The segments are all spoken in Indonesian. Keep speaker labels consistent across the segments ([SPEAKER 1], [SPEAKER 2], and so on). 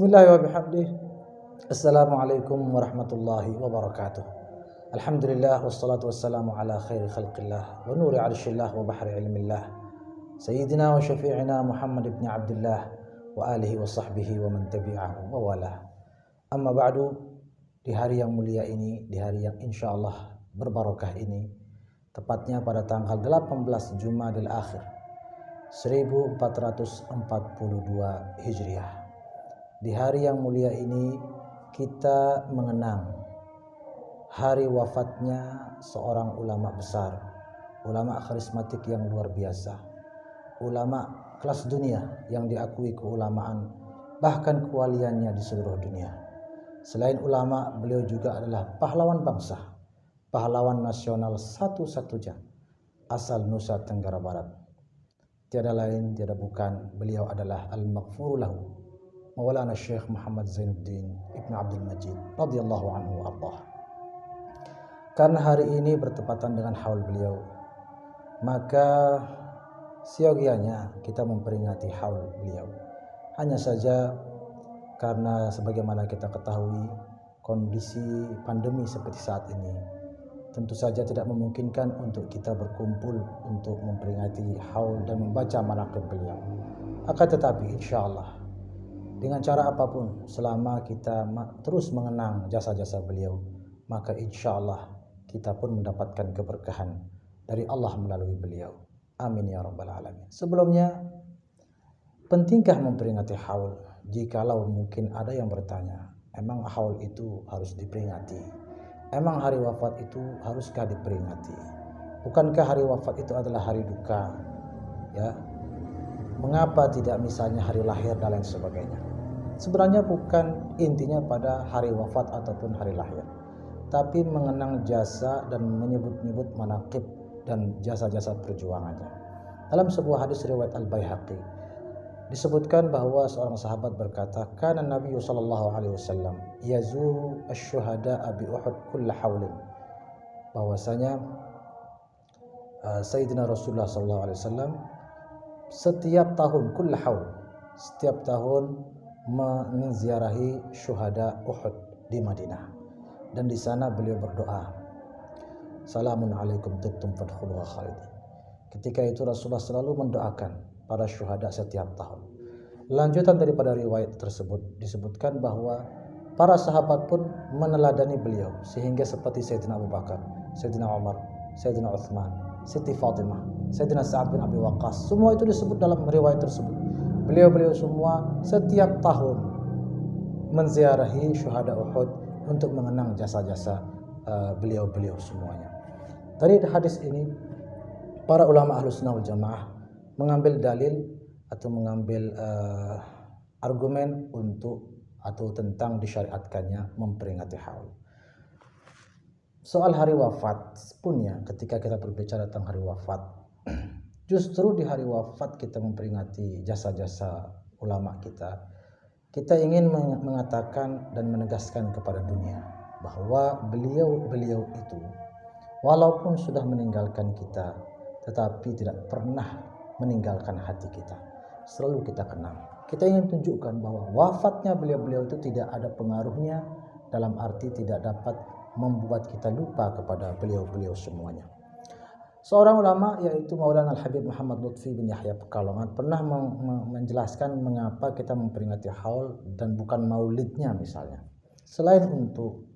[SPEAKER 1] Bismillahirrahmanirrahim. Assalamualaikum warahmatullahi wabarakatuh. Alhamdulillah wassalatu wassalamu ala khairi khalqillah wa nuri arshillah wa bahri ilmillah. Sayyidina wa syafi'ina Muhammad ibn Abdullah wa alihi wa sahbihi wa man tabi'ahu wa wala. Amma ba'du, di hari yang mulia ini, di hari yang insyaallah berbarokah ini, tepatnya pada tanggal 18 Jumadil Akhir 1442 Hijriah. Di hari yang mulia ini kita mengenang hari wafatnya seorang ulama besar, ulama karismatik yang luar biasa, ulama kelas dunia yang diakui keulamaan bahkan kewaliannya di seluruh dunia. Selain ulama, beliau juga adalah pahlawan bangsa, pahlawan nasional satu-satunya asal Nusa Tenggara Barat. Tiada lain, tiada bukan, beliau adalah Al-Maghfuru lahu Maulana Syekh Muhammad Zainuddin Ibn Abdul Majid radhiyallahu anhu warḍah. Karena hari ini bertepatan dengan haul beliau, maka siogianya kita memperingati haul beliau. Hanya saja karena sebagaimana kita ketahui kondisi pandemi seperti saat ini, tentu saja tidak memungkinkan untuk kita berkumpul untuk memperingati haul dan membaca manaqib beliau. Akan tetapi insyaallah dengan cara apapun, selama kita terus mengenang jasa-jasa beliau, maka insyaallah kita pun mendapatkan keberkahan dari Allah melalui beliau. Amin ya rabbal alamin. Sebelumnya, pentingkah memperingati haul? Jikalau mungkin ada yang bertanya, emang haul itu harus diperingati? Emang hari wafat itu haruskah diperingati? Bukankah hari wafat itu adalah hari duka? Ya, mengapa tidak misalnya hari lahir dan lain sebagainya? Sebenarnya bukan intinya pada hari wafat ataupun hari lahir, tapi mengenang jasa dan menyebut-nyebut manaqib dan jasa-jasa perjuangannya. Dalam sebuah hadis riwayat Al-Baihaqi disebutkan bahwa seorang sahabat berkata, "Kana Nabi sallallahu alaihi wasallam yazuru asy-syuhada'a bi Uhud kull haulin." Bahwasanya Sayyidina Rasulullah sallallahu alaihi wasallam setiap tahun kull haul, setiap tahun menziarahi syuhada Uhud di Madinah, dan di sana beliau berdoa, "Salamun alaikum tibtum fadkhuluha khalidin." Ketika itu Rasulullah selalu mendoakan para syuhada setiap tahun. Lanjutan daripada riwayat tersebut disebutkan bahwa para sahabat pun meneladani beliau, sehingga seperti Sayyidina Abu Bakar, Sayyidina Umar, Sayyidina Uthman, Siti Fatimah, Sayyidina Sa'ad bin Abi Waqqas, semua itu disebut dalam riwayat tersebut. Beliau-beliau semua setiap tahun menziarahi syuhada Uhud untuk mengenang jasa-jasa beliau-beliau semuanya. Dari hadis ini, para ulama Ahlus Sunnah wal Jamaah mengambil dalil atau mengambil argumen untuk atau tentang disyariatkannya memperingati haul. Soal hari wafat pun ya, ketika kita berbicara tentang hari wafat, justru di hari wafat kita memperingati jasa-jasa ulama kita. Kita ingin mengatakan dan menegaskan kepada dunia bahwa beliau-beliau itu walaupun sudah meninggalkan kita, tetapi tidak pernah meninggalkan hati kita. Selalu kita kenang. Kita ingin tunjukkan bahwa wafatnya beliau-beliau itu tidak ada pengaruhnya, dalam arti tidak dapat membuat kita lupa kepada beliau-beliau semuanya. Seorang ulama yaitu Maulana Al-Habib Muhammad Lutfi bin Yahya Pekalongan pernah menjelaskan mengapa kita memperingati haul dan bukan maulidnya misalnya. Selain untuk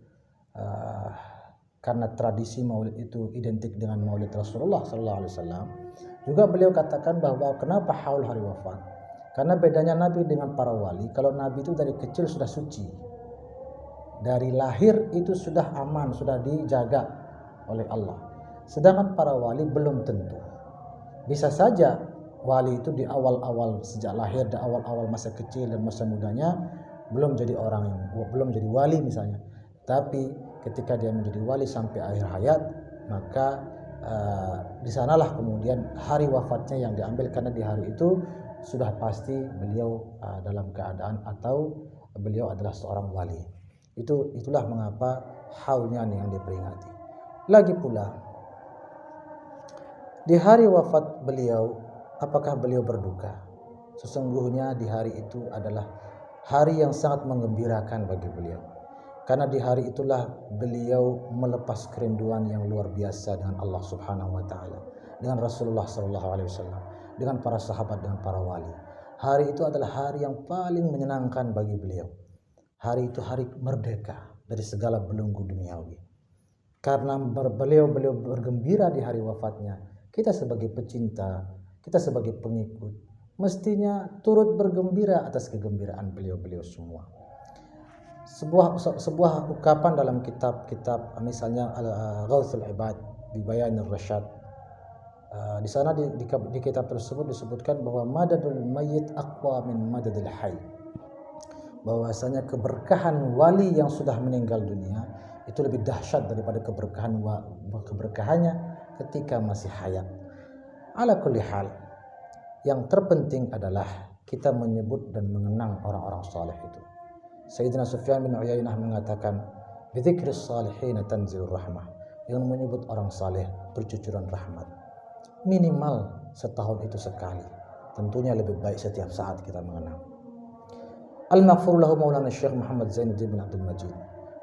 [SPEAKER 1] karena tradisi maulid itu identik dengan maulid Rasulullah SAW, juga beliau katakan bahwa kenapa haul hari wafat? Karena bedanya Nabi dengan para wali, kalau Nabi itu dari kecil sudah suci, dari lahir itu sudah aman, sudah dijaga oleh Allah. Sedangkan para wali belum tentu. Bisa saja wali itu di awal-awal sejak lahir, di awal-awal masa kecil dan masa mudanya belum jadi orang yang belum jadi wali misalnya. Tapi ketika dia menjadi wali sampai akhir hayat, maka di sanalah kemudian hari wafatnya yang diambil, karena di hari itu sudah pasti beliau dalam keadaan atau beliau adalah seorang wali. Itulah mengapa haulnya yang diperingati. Lagi pula di hari wafat beliau, apakah beliau berduka? Sesungguhnya di hari itu adalah hari yang sangat menggembirakan bagi beliau. Karena di hari itulah beliau melepas kerinduan yang luar biasa dengan Allah Subhanahu wa taala, dengan Rasulullah sallallahu alaihi wasallam, dengan para sahabat dan para wali. Hari itu adalah hari yang paling menyenangkan bagi beliau. Hari itu hari merdeka dari segala belenggu duniawi. Karena beliau bergembira di hari wafatnya, kita sebagai pecinta, kita sebagai pengikut, mestinya turut bergembira atas kegembiraan beliau-beliau semua. Sebuah ungkapan dalam kitab-kitab, misalnya Ghawthul Ibad bi Bayanir Rasyad, di sana di kitab tersebut disebutkan bahwa madadul mayyit aqwa min madadil hayy, bahwasanya keberkahan wali yang sudah meninggal dunia itu lebih dahsyat daripada keberkahannya ketika masih hayat. Ala kulli hal, yang terpenting adalah kita menyebut dan mengenang orang-orang saleh itu. Sayyidina Sufyan bin Uyainah mengatakan, "Bidzikris salihin tanzilur rahmah." Dengan menyebut orang saleh bercucuran rahmat. Minimal setahun itu sekali. Tentunya lebih baik setiap saat kita mengenang. Al-Maghfur lahu Maulana Syekh Muhammad Zainuddin bin Abdul Majid.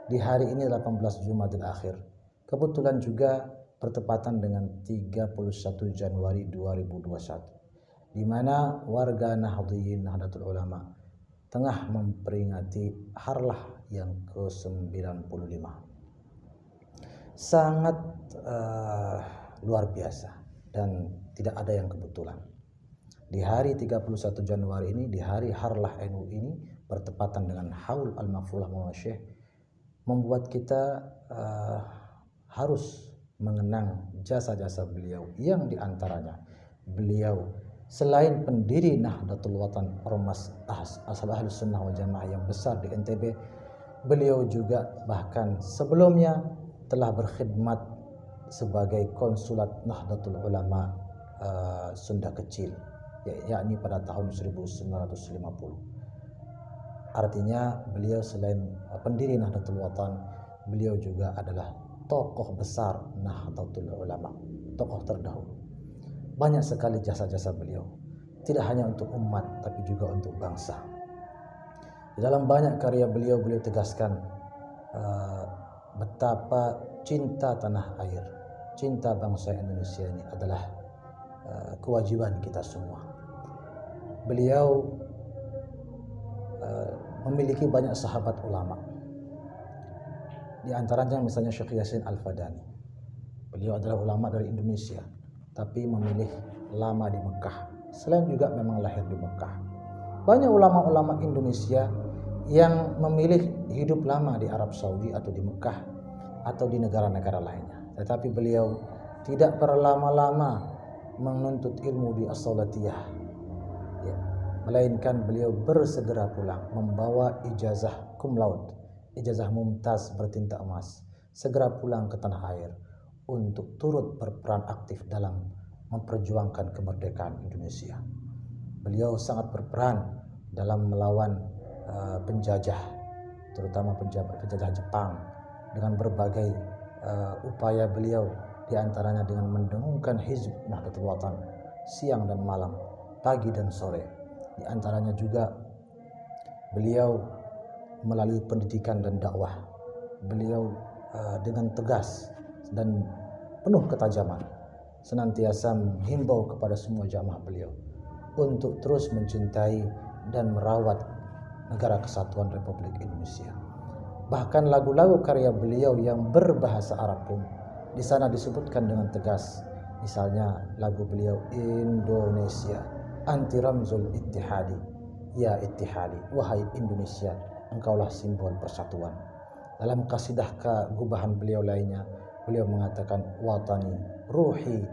[SPEAKER 1] Di hari ini 18 Jumadil Akhir. Kebetulan juga bertepatan dengan 31 Januari 2021. Di mana warga Nahdliyin Nahdlatul Ulama tengah memperingati harlah yang ke-95. Sangat luar biasa dan tidak ada yang kebetulan. Di hari 31 Januari ini, di hari harlah NU ini, bertepatan dengan haul al-maghfurlah Maulana Syekh, membuat kita harus mengenang jasa-jasa beliau, yang diantaranya beliau selain pendiri Nahdlatul Watan, Ormas Asal Ahlus Sunnah wal Jamaah yang besar di NTB, beliau juga bahkan sebelumnya telah berkhidmat sebagai konsulat Nahdlatul Ulama Sunda Kecil, yakni pada tahun 1950. Artinya beliau selain pendiri Nahdlatul Watan, beliau juga adalah tokoh besar Nahdlatul Ulama, tokoh terdahulu. Banyak sekali jasa-jasa beliau, tidak hanya untuk umat tapi juga untuk bangsa. Di dalam banyak karya beliau tegaskan betapa cinta tanah air, cinta bangsa Indonesia ini adalah kewajiban kita semua. Beliau memiliki banyak sahabat ulama. Di antaranya misalnya Syekh Yasin Al-Fadani. Beliau adalah ulama dari Indonesia, tapi memilih lama di Mekah. Selain juga memang lahir di Mekah. Banyak ulama-ulama Indonesia yang memilih hidup lama di Arab Saudi atau di Mekah atau di negara-negara lainnya. Tetapi beliau tidak berlama-lama menuntut ilmu di As-Saulatiyah, ya, melainkan beliau bersegera pulang membawa ijazah cum laude, ijazah mumtaz bertinta emas, segera pulang ke tanah air untuk turut berperan aktif dalam memperjuangkan kemerdekaan Indonesia. Beliau sangat berperan dalam melawan penjajah, terutama penjajah Jepang, dengan berbagai upaya beliau, diantaranya dengan mendengungkan Hizb Nahdlatul Watan siang dan malam, pagi dan sore. Di antaranya juga beliau melalui pendidikan dan dakwah. Beliau dengan tegas dan penuh ketajaman senantiasa menghimbau kepada semua jamaah beliau untuk terus mencintai dan merawat negara kesatuan Republik Indonesia. Bahkan lagu-lagu karya beliau yang berbahasa Arab pun di sana disebutkan dengan tegas. Misalnya lagu beliau Indonesia, anti ramzul ittihadi, ya ittihadi, wahai Indonesia, engkaulah simbol persatuan. Dalam kasidah kegubahan beliau lainnya, beliau mengatakan, watani ruhi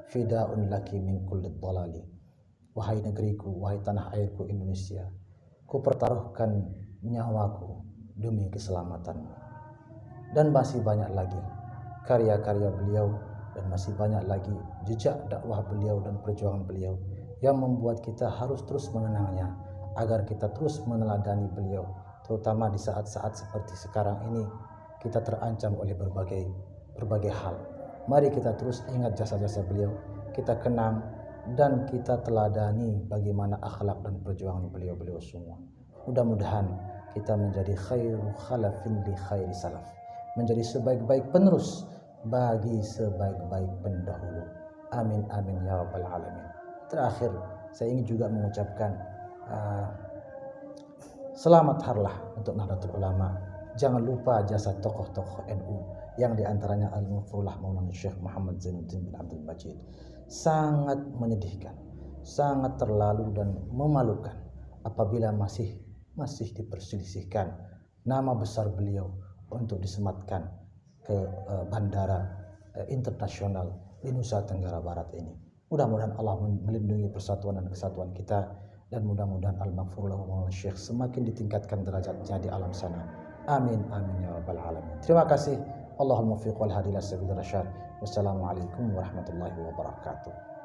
[SPEAKER 1] fidaun laki min kulli dhalali. Wahai negeriku, wahai tanah airku Indonesia, ku pertaruhkan nyawaku demi keselamatanmu. Dan masih banyak lagi karya-karya beliau, dan masih banyak lagi jejak dakwah beliau dan perjuangan beliau yang membuat kita harus terus mengenangnya, agar kita terus meneladani beliau, terutama di saat-saat seperti sekarang ini kita terancam oleh berbagai hal. Mari kita terus ingat jasa-jasa beliau, kita kenang dan kita teladani bagaimana akhlak dan perjuangan beliau-beliau semua. Mudah-mudahan kita menjadi khairu khalafin li khairi salaf, menjadi sebaik-baik penerus bagi sebaik-baik pendahulu. Amin amin ya rabbal alamin. Terakhir, saya ingin juga mengucapkan selamat harlah untuk Nahdlatul Ulama. Jangan lupa jasa tokoh-tokoh NU yang diantaranya Al-Mufrullah Maulana Syekh Muhammad Zainuddin bin Abdul Majid. Sangat menyedihkan, sangat terlalu dan memalukan apabila masih diperselisihkan nama besar beliau untuk disematkan ke bandara internasional di Nusa Tenggara Barat ini. Mudah-mudahan Allah melindungi persatuan dan kesatuan kita, dan mudah-mudahan Al-Maghfurullah Maulana Syekh semakin ditingkatkan derajatnya di alam sana. Amin amin ya rabbal alamin. Terima kasih. Allahumma muwaffiq wal hadi ila sabilir rasyad. Wassalamualaikum warahmatullahi wabarakatuh.